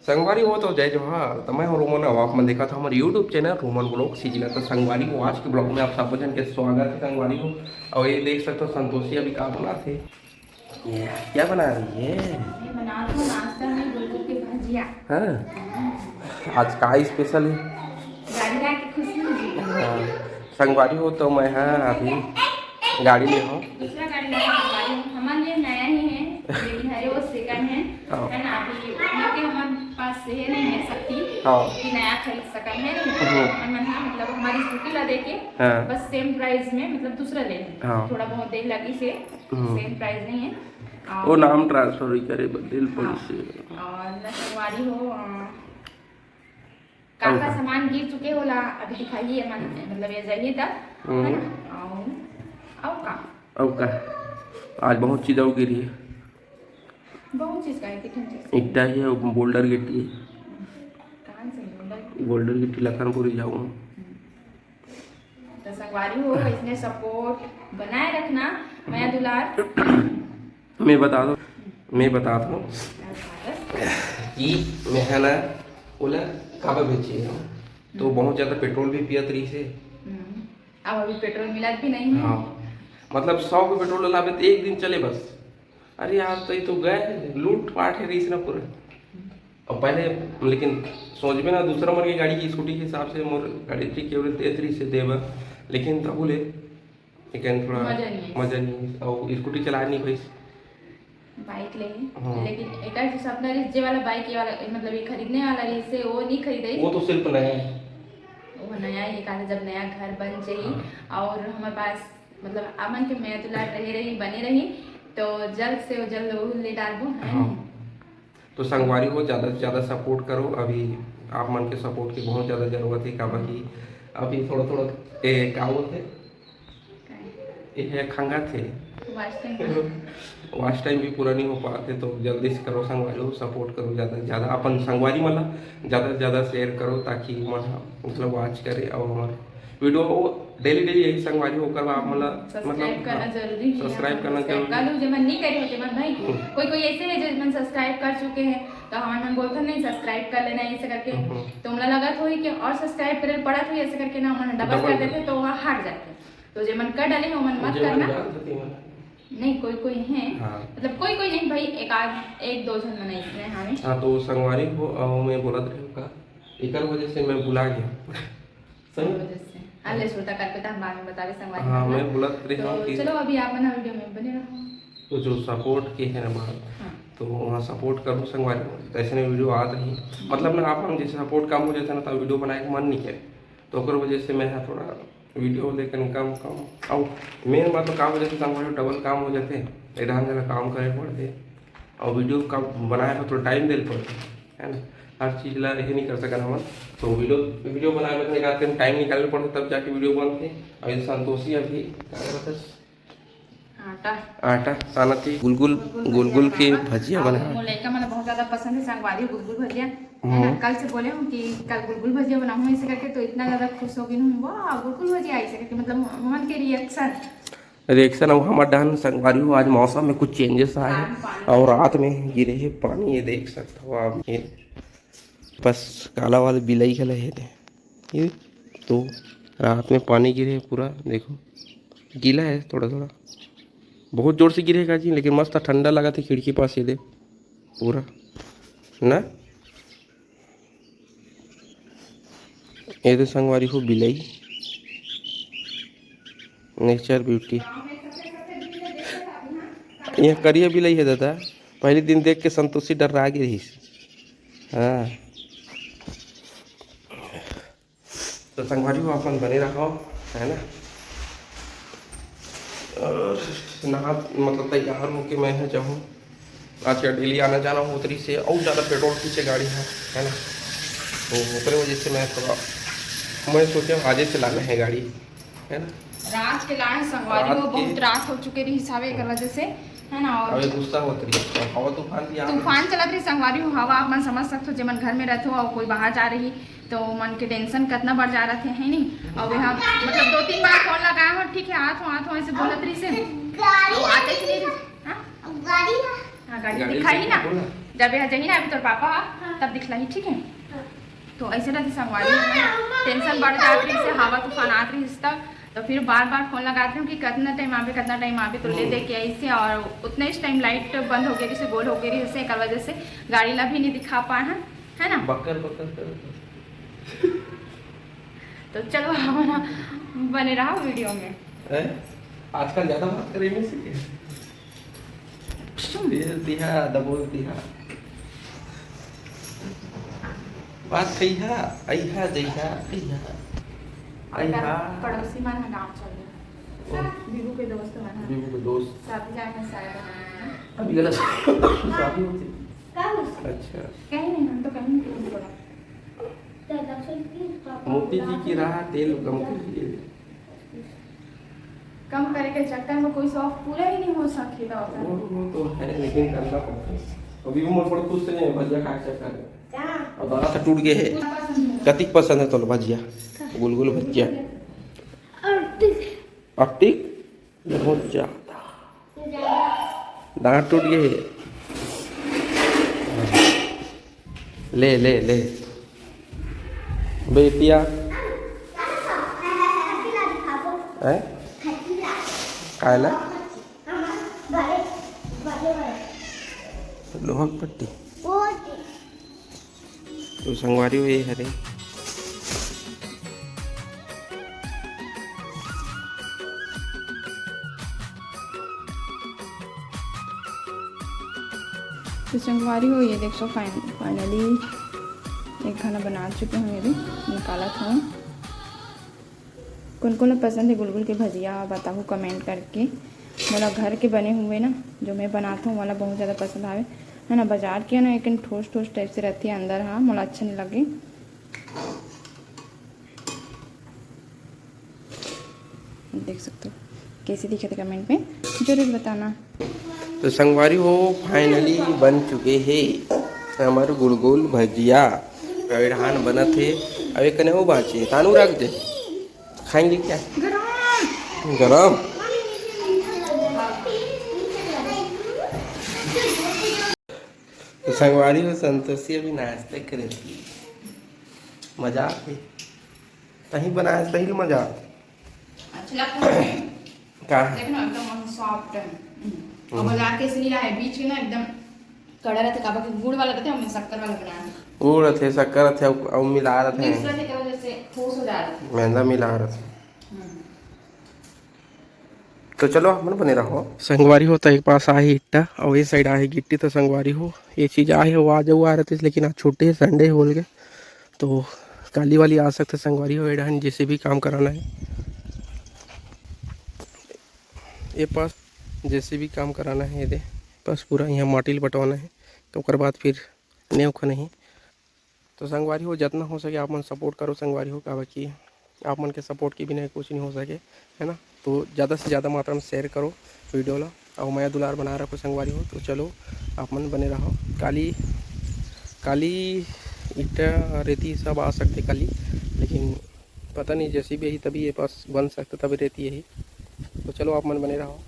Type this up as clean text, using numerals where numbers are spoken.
संगवारी हो तो जय जोहार तो मैं हूं रोमन। अब आप मन देखा था हमारे यूट्यूब चैनल रोमन ब्लॉग सीजिला तो संगवारी हो। आज के ब्लॉग में आप सब जन के स्वागत है। संगवारी हो और ये देख सकते हो संतोषी अभी का बना थे। ये क्या बना रही है? मैं बना रहा हूँ नाश्ता में गुलगुल की भजिया। हाँ आज का स्पेशल है गाड़ी की खुशी मुझे। हाँ, संगवारी हो तो मैं हाँ अभी गाड़ी में हूँ। दूसरा गाड़ी लगा गाड़ी हमारे नया ही है लेकिन है वो सेकंड है ना। अभी क्योंकि हमारे पास से नहीं है शक्ति कि नया खरीद सका है नहीं। मतलब हमारी स्कूटी ला देके बस सेम प्राइस में मतलब दूसरा ले थोड़ा बहुत देर लगी से सेम प्राइस नहीं है। वो नाम ट्रांसफर ही करे बदल पड़ी और संगवारी हो काका सामान गिर चुके होला अभी दिखाइए मतलब ये जाइए तक है ना। और का आज बहुत चीज़ और गिरी है। बहुत चीज का है इतना ही है बोल्डर गिट्टी कहां से बोल्डर गिट्टी लखनपुर जाऊँ तो संगवारी हो इसने सपोर्ट बनाए रखना मैं दुलार। मैं बता दूँ कि मैं है ना ओला काबा बेची है तो बहुत ज़्यादा पेट्रोल भी पियत रही से। अब अभी पेट्रोल मिला भी नहीं है। हाँ मतलब 100 को पेट्रोल लावे तो एक दिन चले बस। अरे यार तो ये तो गए लूट पाट है रही ना पूरा। और पहले लेकिन सोच में ना दूसरा मर की गाड़ी की स्कूटी के हिसाब से मोर गाड़ी ठीक है तेज रही से देवा लेकिन तब बोले लेकिन थोड़ा मजा नहीं और स्कूटी चला नहीं पाई बाइक ले लेकिन एक सपना जे वाला बाइक ये वाला मतलब ये खरीदने वाला रही से वो नहीं खरीदे। वो तो सिर्फ नया है वो नया ही कहा जब नया घर बन जाए और हमारे पास मतलब अमन के मैं दुलार रही बनी रही तो जल्द से जल्द वो ले डालबो। तो संगवारी को ज़्यादा से ज़्यादा सपोर्ट करो। अभी आप मन के सपोर्ट की बहुत ज़्यादा ज़रूरत है। काबा की अभी थोड़ा क्या बोलते ये खंगा थे वास्ट टाइम भी पूरा नहीं हो पाते तो जल्दी से करो। संगवारी हो सपोर्ट करो ज़्यादा से ज़्यादा अपन संगवारी मतलब ज़्यादा से ज़्यादा शेयर करो ताकि मतलब वॉच करे और हमारे वीडियो डेली यही संगवारी होकर आप मतलब सब्सक्राइब करना जरूरी है। सब्सक्राइब करना जरूरी है। जो मन नहीं करे होते मन भाई कोई ऐसे है जो मन सब्सक्राइब कर चुके हैं तो हमारे मन बोलते नहीं सब्सक्राइब कर लेना ऐसे करके तो मला लगा थोड़ी कि और सब्सक्राइब करे पड़ा थोड़ी ऐसे करके ना मन डबल कर देते तो वहाँ हट जाते तो जो मन कर डाले वो मन मत करना नहीं कोई है मतलब कोई नहीं भाई एक दो जन मना इसमें हमें। हाँ तो संगवारी को मैं बोला था एक वजह से मैं भुला गया सही वजह से अल्ले श्रोता करके तो हम बाद में बतावे संगवारी। हाँ मैं बोला रहा हूँ कि चलो अभी आप बना वीडियो में बने रहो तो जो सपोर्ट के है ना बात तो वहाँ सपोर्ट करो संगवारी तो ऐसे में वीडियो आत रही मतलब ना आप हम जैसे सपोर्ट कम हो जाता ना तो वीडियो बनाए के मन नहीं करे तो अगर वजह से मैं थोड़ा वीडियो लेकिन कम और मेन बात तो काम हो जाते संगवारी डबल काम हो जाते इधर जगह काम करे पड़ते और वीडियो का बनाए तो थोड़ा टाइम देना पड़ता है ना। हर चीज़ ला यही नहीं कर सकते हम तो वीडियो बनाने में निकालते हैं टाइम निकालना पड़ता तब जाके वीडियो बनते। और ये संतोषी अभी क्या करता आटा साना थी गुलगुल की भजिया बना लड़का मतलब बहुत ज्यादा पसंद है संगवारी गुलगुल भजिया है ना। कल से बोले हूँ कि कल गुलगुल भजिया बनाऊँ ऐसे करके तो इतना ज्यादा खुश हो गई हूँ वाह गुलगुल भजिया ऐसे करके मतलब मन के रिएक्शन और हमारा डान संगवारी हो आज मौसम में कुछ चेंजेस आए और रात में गिरे है पानी ये देख सकते हो आप ये बस काला वाले बिलाई खेला है ये तो रात में पानी गिरे पूरा देखो गीला है थोड़ा बहुत जोर से गिरेगा जी लेकिन मस्त ठंडा लगा था खिड़की पास ये दे पूरा ना ये तो संगवारी हो बिलाई नेचर ब्यूटी ये करिए बिलाई है दादा पहले दिन देख के संतोषी डर रहा रही। हाँ तो संगवारी हो अपन बने रखो है ना और नहा मतलब तैयार हो के मैं जाऊँ आज का डेली आना जाना हो उतरी से और ज़्यादा पेट्रोल पीछे गाड़ी है ना तो उतरे वजह से मैं सोचा आज चलाना है गाड़ी है ना। रात के लाए संगवारी हो बहुत रात हो चुके रही हिसाबे कर वजह से है ना। और गुस्सा होती है हवा तूफान चलत रही संगवारी हो हवा आप मन समझ सकते हो जब मन घर में रहते हो और कोई बाहर जा रही तो मन के टेंशन कितना बढ़ जा रहे थे है नहीं। और यहाँ मतलब 2-3 बार फोन लगाया हो ठीक है आत हो ऐसे बोलत रही से आते थे गाड़ी दिखाई ना जब यहाँ जाही ना अभी तोर पापा तब दिखला ही, ठीक है। तो ऐसे रहते संगवारी में टेंशन बढ़ जाती रही से, हवा तूफान आत रही तब, तो फिर बार बार फ़ोन लगाती हूँ कि कितना टाइम आ पे तो ले दे के ऐसे, और उतने ही टाइम लाइट बंद हो गई, गोल हो गई जैसे, एक वजह से गाड़ी ला भी नहीं दिखा पाए हैं, है ना। बकर बकर कर। तो चलो हमारा बने रहा वीडियो में। आजकल ज़्यादा बात करें में से दिहा दबोल दिहा बात कहिया अइहा जइहा अइहा पड़ोसी मन गाँव चल गया, बीबू के दोस्त मन, बीबू के दोस्त शादी जाए शायद अभी गलत शादी होती। अच्छा कहीं नहीं, हम तो कहीं नहीं बोला। मोती जी की राह तेल कम कीजिए। कम करे के चक्कर में कोई शौक पूरा ही नहीं हो सकेगा होता। वो तो है, लेकिन करना पड़ता है। अभी भी मोर खुश से नहीं भजिया खा के चक्कर में और दाना तो टूट गए है। कतिक पसंद है तो भजिया, गुलगुल भजिया ऑप्टिक बहुत ज्यादा दांत टूट गए है। ले ले ले बेटिया है कायला लोहक पट्टी तो संगवारी हुई हरे तो संगवारी हो ये देखो फाइनली एक खाना बना चुके हैं, ये भी निकाला था। कौन कौन पसंद है गुलगुल के भजिया बताओ कमेंट करके। मोला घर के बने हुए ना जो मैं बनाता हूँ वाला बहुत ज़्यादा पसंद आवे, है ना। बाजार के ना एक ठोस ठोस टाइप से रहती है अंदर, हाँ मोला अच्छा नहीं लगे। देख सकते हो कैसे दिखे थे, कमेंट में जरूर बताना। तो संगवारी हो फाइनली बन चुके हैं हमारे गुलगुल भजिया। अड़हान बना थे अभी कने वो बाची तानू रख दे, खाएंगे क्या गरम। तो संगवारी हो संतोषी अभी नाश्ते करे थी, मजा आती कहीं बनाया सही मजा का देखना एकदम सॉफ्ट है। और बाजार के इसलिए है बीच में ना एकदम कड़ा रहता, काबा के गुड़ वाला रहता है, हमने शक्कर वाला बनाया है। गुड़ थे शक्कर थे और मिला रहे थे, मिक्स रहते की वजह से ठोस हो जा रहा है, मैदा मिला रहे थे। तो चलो मन बने रहो। संगवारी हो तो एक पास आहे इट्टा और ये साइड आहे गिट्टी। तो संगवारी हो ये चीज़ आहे वो आ जाओ आ रहे थे, लेकिन आज छुट्टी है संडे बोल के, तो काली वाली आ सकते संगवारी हो एडहन जैसे भी काम कराना है ये पास, जैसे भी काम कराना है ये बस पूरा यहाँ माटी बटवाना है, तो उसके बाद फिर नेव खा नहीं। तो संगवारी हो जितना हो सके आप मन सपोर्ट करो संगवारी हो, का कि आप मन के सपोर्ट के बिना कुछ नहीं हो सके, है ना। तो ज़्यादा से ज़्यादा मात्रा में शेयर करो वीडियो ला और मैं दुलार बना रखो संगवारी हो। तो चलो आप मन बने रहो। काली काली ईटा रेती सब आ सकते काली, लेकिन पता नहीं जैसी भी यही तभी ये पास बन सकता तभी रेती यही। तो चलो आप मन बने रहो।